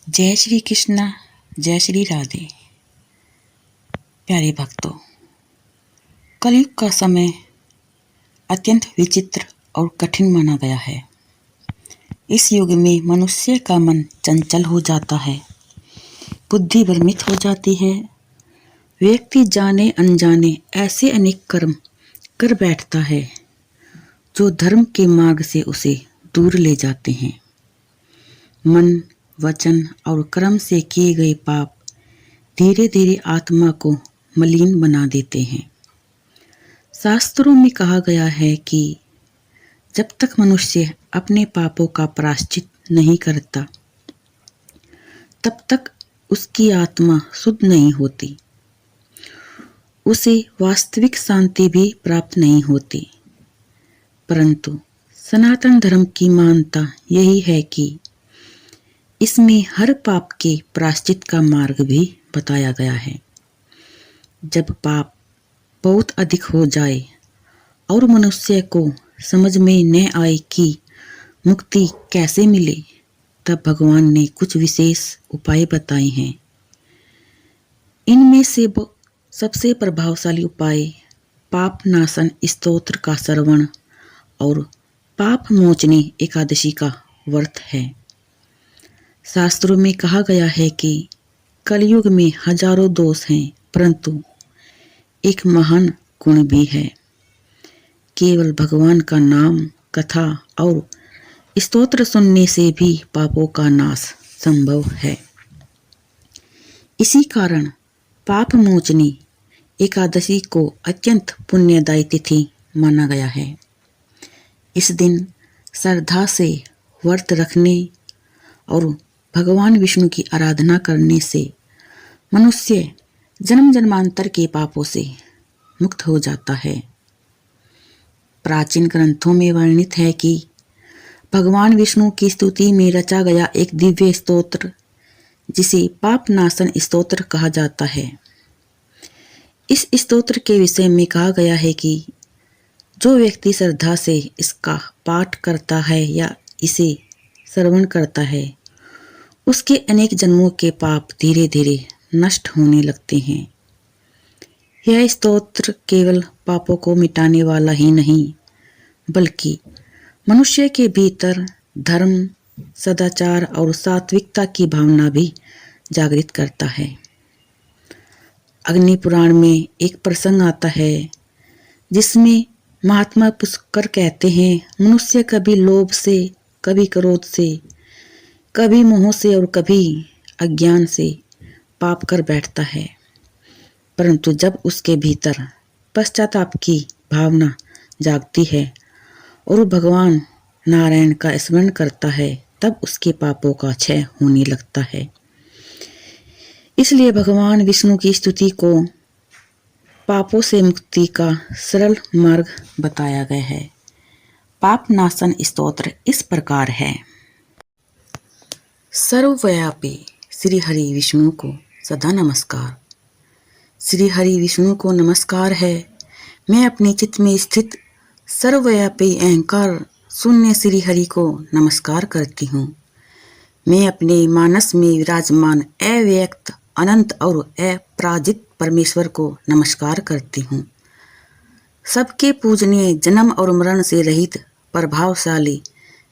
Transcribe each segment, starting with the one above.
जय श्री कृष्णा, जय श्री राधे। प्यारे भक्तों, कलयुग का समय अत्यंत विचित्र और कठिन माना गया है। इस युग में मनुष्य का मन चंचल हो जाता है, बुद्धि भ्रमित हो जाती है। व्यक्ति जाने अनजाने ऐसे अनेक कर्म कर बैठता है जो धर्म के मार्ग से उसे दूर ले जाते हैं। मन, वचन और कर्म से किए गए पाप धीरे धीरे आत्मा को मलिन बना देते हैं। शास्त्रों में कहा गया है कि जब तक मनुष्य अपने पापों का प्रायश्चित नहीं करता, तब तक उसकी आत्मा शुद्ध नहीं होती, उसे वास्तविक शांति भी प्राप्त नहीं होती। परंतु सनातन धर्म की मान्यता यही है कि इसमें हर पाप के प्रायश्चित का मार्ग भी बताया गया है। जब पाप बहुत अधिक हो जाए और मनुष्य को समझ में न आए कि मुक्ति कैसे मिले, तब भगवान ने कुछ विशेष उपाय बताए हैं। इनमें से सबसे प्रभावशाली उपाय पाप नाशन स्तोत्र का श्रवण और पाप मोचनी एकादशी का व्रत है। शास्त्रों में कहा गया है कि कलयुग में हजारों दोष हैं, परंतु एक महान गुण भी है। केवल भगवान का नाम, कथा और स्तोत्र सुनने से भी पापों का नाश संभव है। इसी कारण पाप मोचनी एकादशी को अत्यंत पुण्यदायी तिथि माना गया है। इस दिन श्रद्धा से व्रत रखने और भगवान विष्णु की आराधना करने से मनुष्य जन्म जन्मांतर के पापों से मुक्त हो जाता है। प्राचीन ग्रंथों में वर्णित है कि भगवान विष्णु की स्तुति में रचा गया एक दिव्य स्तोत्र, जिसे पाप नाशन स्तोत्र कहा जाता है। इस स्तोत्र के विषय में कहा गया है कि जो व्यक्ति श्रद्धा से इसका पाठ करता है या इसे श्रवण करता है, उसके अनेक जन्मों के पाप धीरे धीरे नष्ट होने लगते हैं। यह स्तोत्र केवल पापों को मिटाने वाला ही नहीं, बल्कि मनुष्य के भीतर धर्म, सदाचार और सात्विकता की भावना भी जागृत करता है। अग्नि पुराण में एक प्रसंग आता है जिसमें महात्मा पुष्कर कहते हैं, मनुष्य कभी लोभ से, कभी क्रोध से, कभी मोह से और कभी अज्ञान से पाप कर बैठता है, परंतु जब उसके भीतर पश्चाताप की भावना जागती है और भगवान नारायण का स्मरण करता है, तब उसके पापों का क्षय होने लगता है। इसलिए भगवान विष्णु की स्तुति को पापों से मुक्ति का सरल मार्ग बताया गया है। पाप नाशन स्तोत्र इस प्रकार है। सर्वव्यापी श्री हरि विष्णु को सदा नमस्कार। श्री हरि विष्णु को नमस्कार है। मैं अपने चित्त में स्थित सर्वव्यापी अहंकार शून्य श्री हरि को नमस्कार करती हूँ। मैं अपने मानस में विराजमान अव्यक्त, अनंत और अपराजित परमेश्वर को नमस्कार करती हूँ। सबके पूजनीय, जन्म और मरण से रहित प्रभावशाली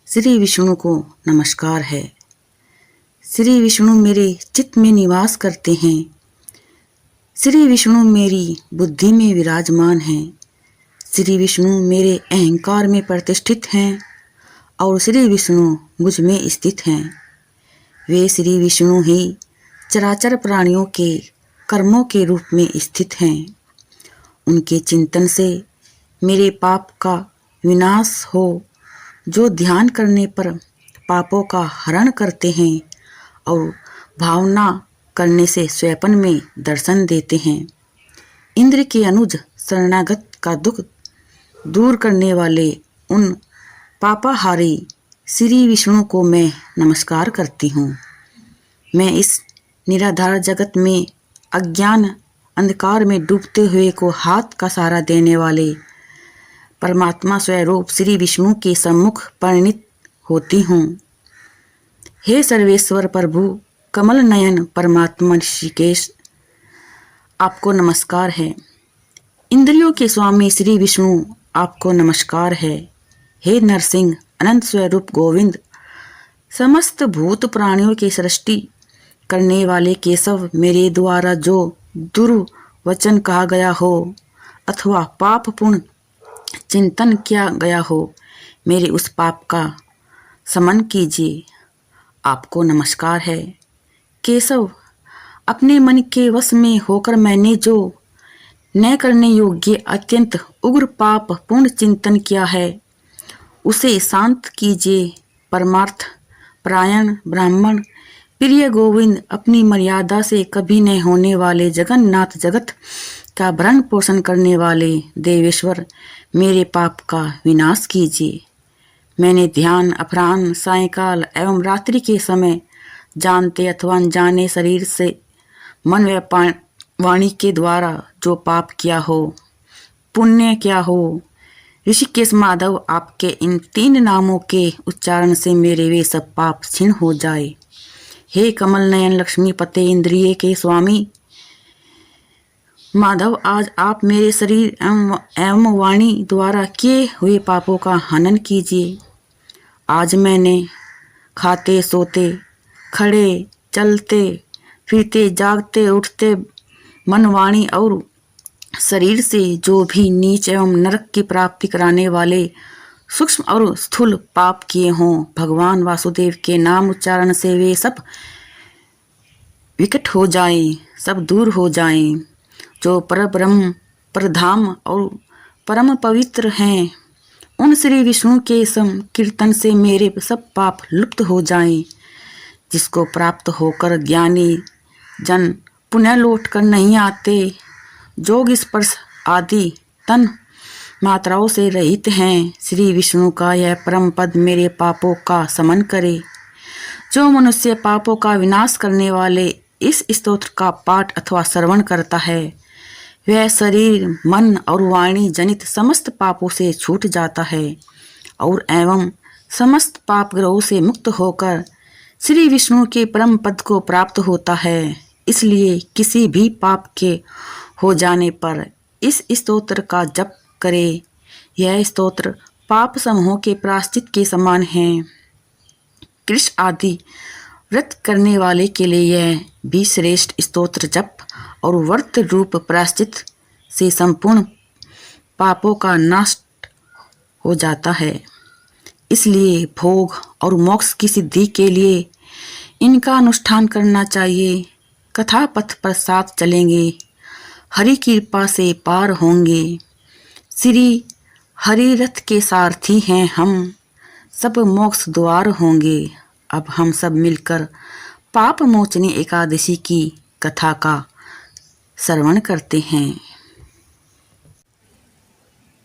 श्री विष्णु को नमस्कार है। श्री विष्णु मेरे चित्त में निवास करते हैं। श्री विष्णु मेरी बुद्धि में विराजमान हैं। श्री विष्णु मेरे अहंकार में प्रतिष्ठित हैं और श्री विष्णु मुझ में स्थित हैं। वे श्री विष्णु ही चराचर प्राणियों के कर्मों के रूप में स्थित हैं। उनके चिंतन से मेरे पाप का विनाश हो। जो ध्यान करने पर पापों का हरण करते हैं और भावना करने से स्वयं में दर्शन देते हैं। इंद्र के अनुज शरणागत का दुख दूर करने वाले उन पापाहारी श्री विष्णु को मैं नमस्कार करती हूँ। मैं इस निराधार जगत में अज्ञान अंधकार में डूबते हुए को हाथ का सहारा देने वाले परमात्मा स्वरूप श्री विष्णु के सम्मुख परिणित होती हूँ। हे सर्वेश्वर प्रभु, कमल नयन परमात्मा ऋषिकेश, आपको नमस्कार है। इंद्रियों के स्वामी श्री विष्णु, आपको नमस्कार है। हे नरसिंह, अनंत स्वरूप गोविंद, समस्त भूत प्राणियों की सृष्टि करने वाले केशव, मेरे द्वारा जो दुर्वचन कहा गया हो अथवा पाप पूर्ण चिंतन किया गया हो, मेरे उस पाप का शमन कीजिए। आपको नमस्कार है। केशव, अपने मन के वश में होकर मैंने जो न करने योग्य अत्यंत उग्र पाप पूर्ण चिंतन किया है, उसे शांत कीजिए। परमार्थ परायण ब्राह्मण प्रिय गोविंद, अपनी मर्यादा से कभी न होने वाले जगन्नाथ, जगत का भरण पोषण करने वाले देवेश्वर, मेरे पाप का विनाश कीजिए। मैंने ध्यान, अपराह्न, सायंकाल एवं रात्रि के समय जानते अथवा अनजाने शरीर से, मन व वाणी के द्वारा जो पाप किया हो, पुण्य किया हो, ऋषिकेश माधव, आपके इन 3 नामों के उच्चारण से मेरे वे सब पाप क्षीण हो जाए। हे कमल नयन लक्ष्मीपते, इंद्रिय के स्वामी माधव, आज आप मेरे शरीर एवं वाणी द्वारा किए हुए पापों का हनन कीजिए। आज मैंने खाते सोते, खड़े चलते फिरते, जागते उठते, मन वाणी और शरीर से जो भी नीच एवं नरक की प्राप्ति कराने वाले सूक्ष्म और स्थूल पाप किए हों, भगवान वासुदेव के नाम उच्चारण से वे सब विकट हो जाएं, सब दूर हो जाएं। जो परब्रह्म, परधाम और परम पवित्र हैं, उन श्री विष्णु के संकीर्तन से मेरे सब पाप लुप्त हो जाएं। जिसको प्राप्त होकर ज्ञानी जन पुनः लौट कर नहीं आते, जोग स्पर्श आदि तन मात्राओं से रहित हैं, श्री विष्णु का यह परम पद मेरे पापों का शमन करे। जो मनुष्य पापों का विनाश करने वाले इस स्तोत्र का पाठ अथवा श्रवण करता है, वह शरीर, मन और वाणी जनित समस्त पापों से छूट जाता है और एवं समस्त पाप ग्रहों से मुक्त होकर श्री विष्णु के परम पद को प्राप्त होता है। इसलिए किसी भी पाप के हो जाने पर इस स्तोत्र का जप करे। यह स्तोत्र पाप समूहों के प्रायश्चित के समान है। कृष्ण आदि व्रत करने वाले के लिए यह भी श्रेष्ठ स्तोत्र जप और व्रत रूप प्रायश्चित से संपूर्ण पापों का नाश हो जाता है। इसलिए भोग और मोक्ष की सिद्धि के लिए इनका अनुष्ठान करना चाहिए। कथा पथ पर साथ चलेंगे, हरि कृपा से पार होंगे। श्री हरि रथ के सारथी हैं हम, सब मोक्ष द्वार होंगे। अब हम सब मिलकर पाप मोचनी एकादशी की कथा का श्रवण करते हैं।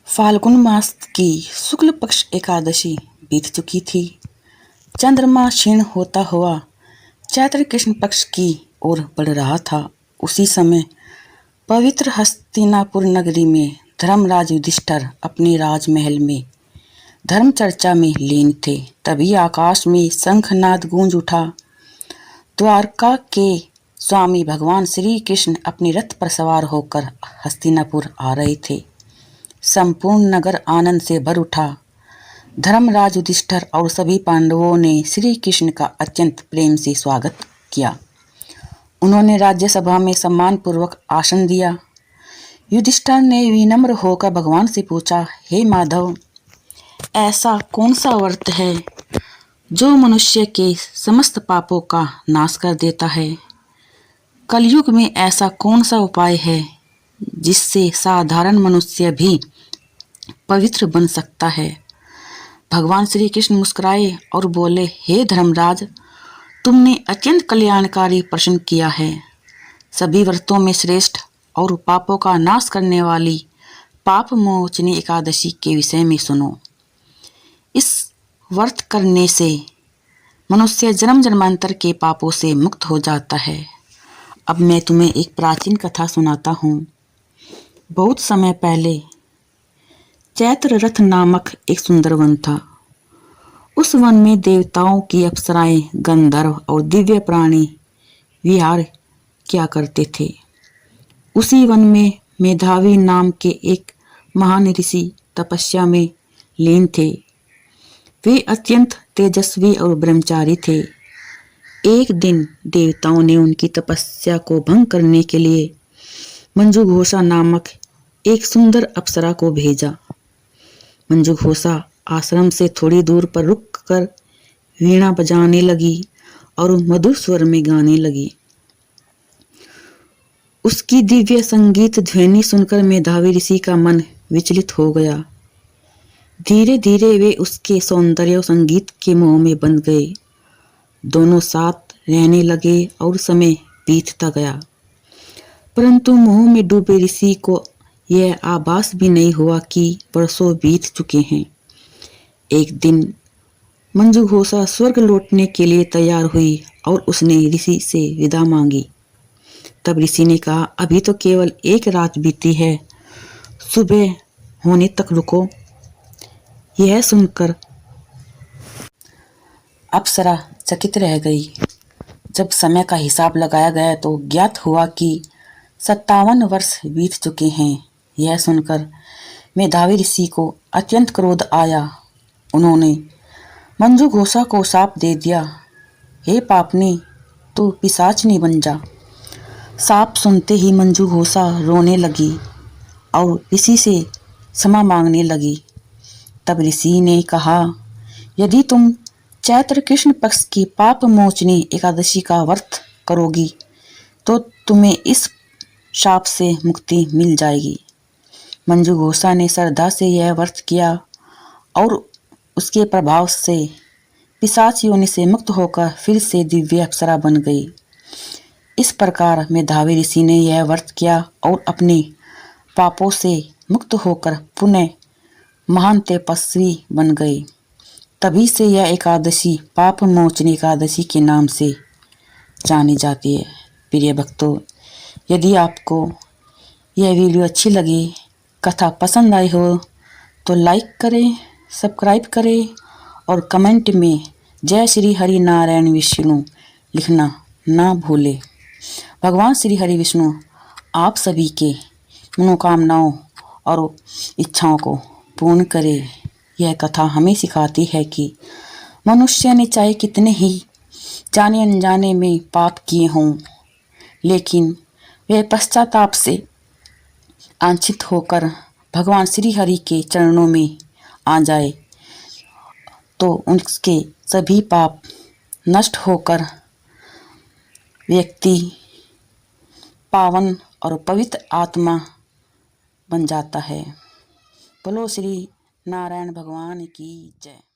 फाल्गुन मास की शुक्ल पक्ष एकादशी बीत चुकी थी। चंद्रमा क्षीण होता हुआ चैत्र कृष्ण पक्ष की ओर बढ़ रहा था। उसी समय पवित्र हस्तिनापुर नगरी में धर्मराज युधिष्ठिर अपने राजमहल में धर्म चर्चा में लीन थे। तभी आकाश में शंखनाद गूंज उठा। द्वारका के स्वामी भगवान श्री कृष्ण अपने रथ पर सवार होकर हस्तिनापुर आ रहे थे। संपूर्ण नगर आनंद से भर उठा। धर्मराज युधिष्ठिर और सभी पांडवों ने श्री कृष्ण का अत्यंत प्रेम से स्वागत किया। उन्होंने राज्यसभा में सम्मान पूर्वक आसन दिया। युधिष्ठिर ने विनम्र होकर भगवान से पूछा, हे माधव, ऐसा कौन सा व्रत है जो मनुष्य के समस्त पापों का नाश कर देता है? कलयुग में ऐसा कौन सा उपाय है जिससे साधारण मनुष्य भी पवित्र बन सकता है? भगवान श्री कृष्ण मुस्कुराए और बोले, हे धर्मराज, तुमने अत्यंत कल्याणकारी प्रश्न किया है। सभी व्रतों में श्रेष्ठ और पापों का नाश करने वाली पाप मोचनी एकादशी के विषय में सुनो। इस व्रत करने से मनुष्य जन्म जन्मांतर के पापों से मुक्त हो जाता है। अब मैं तुम्हें एक प्राचीन कथा सुनाता हूँ। बहुत समय पहले चैत्र रथ नामक एक सुंदर वन था। उस वन में देवताओं की अप्सराएं, गंधर्व और दिव्य प्राणी विहार किया करते थे। उसी वन में मेधावी नाम के एक महान ऋषि तपस्या में लीन थे। वे अत्यंत तेजस्वी और ब्रह्मचारी थे। एक दिन देवताओं ने उनकी तपस्या को भंग करने के लिए मंजुघोषा नामक एक सुंदर अप्सरा को भेजा। मंजुघोषा आश्रम से थोड़ी दूर पर रुककर वीणा बजाने लगी और मधुर स्वर में गाने लगी। उसकी दिव्य संगीत ध्वनि सुनकर मेधावी ऋषि का मन विचलित हो गया। धीरे धीरे वे उसके सौंदर्य और संगीत के मोह में बंध गए। दोनों साथ रहने लगे और समय बीतता गया, परंतु मोह में डूबे ऋषि को यह आभास भी नहीं हुआ कि वर्षों बीत चुके हैं। एक दिन मंजुघोषा स्वर्ग लौटने के लिए तैयार हुई और उसने ऋषि से विदा मांगी। तब ऋषि ने कहा, अभी तो केवल एक रात बीती है, सुबह होने तक रुको। यह सुनकर अप्सरा चकित रह गई। जब समय का हिसाब लगाया गया तो ज्ञात हुआ कि 57 वर्ष बीत चुके हैं। यह सुनकर मेधावी ऋषि को अत्यंत क्रोध आया। उन्होंने मंजुघोषा को शाप दे दिया, हे पापनी, तू पिशाचनी बन जा। शाप सुनते ही मंजुघोषा रोने लगी और ऋषि से क्षमा मांगने लगी। तब ऋषि ने कहा, यदि तुम चैत्र कृष्ण पक्ष की पाप मोचनी एकादशी का व्रत करोगी तो तुम्हें इस शाप से मुक्ति मिल जाएगी। मंजुघोषा ने श्रद्धा से यह व्रत किया और उसके प्रभाव से पिशाच योनि से मुक्त होकर फिर से दिव्य अप्सरा बन गई। इस प्रकार मेधावी ऋषि ने यह व्रत किया और अपने पापों से मुक्त होकर पुनः महान तपस्वी बन गए। तभी से यह एकादशी पाप मोचनी एकादशी के नाम से जानी जाती है। प्रिय भक्तों, यदि आपको यह वीडियो अच्छी लगी, कथा पसंद आई हो तो लाइक करें, सब्सक्राइब करें और कमेंट में जय श्री हरि नारायण विष्णु लिखना ना भूलें। भगवान श्री हरि विष्णु आप सभी के मनोकामनाओं और इच्छाओं को पूर्ण करे। यह कथा हमें सिखाती है कि मनुष्य ने चाहे कितने ही जाने अनजाने में पाप किए हों, लेकिन वह पश्चाताप से आंशित होकर भगवान श्री हरि के चरणों में आ जाए तो उनके सभी पाप नष्ट होकर व्यक्ति पावन और पवित्र आत्मा बन जाता है। बोलो श्री नारायण भगवान की जय।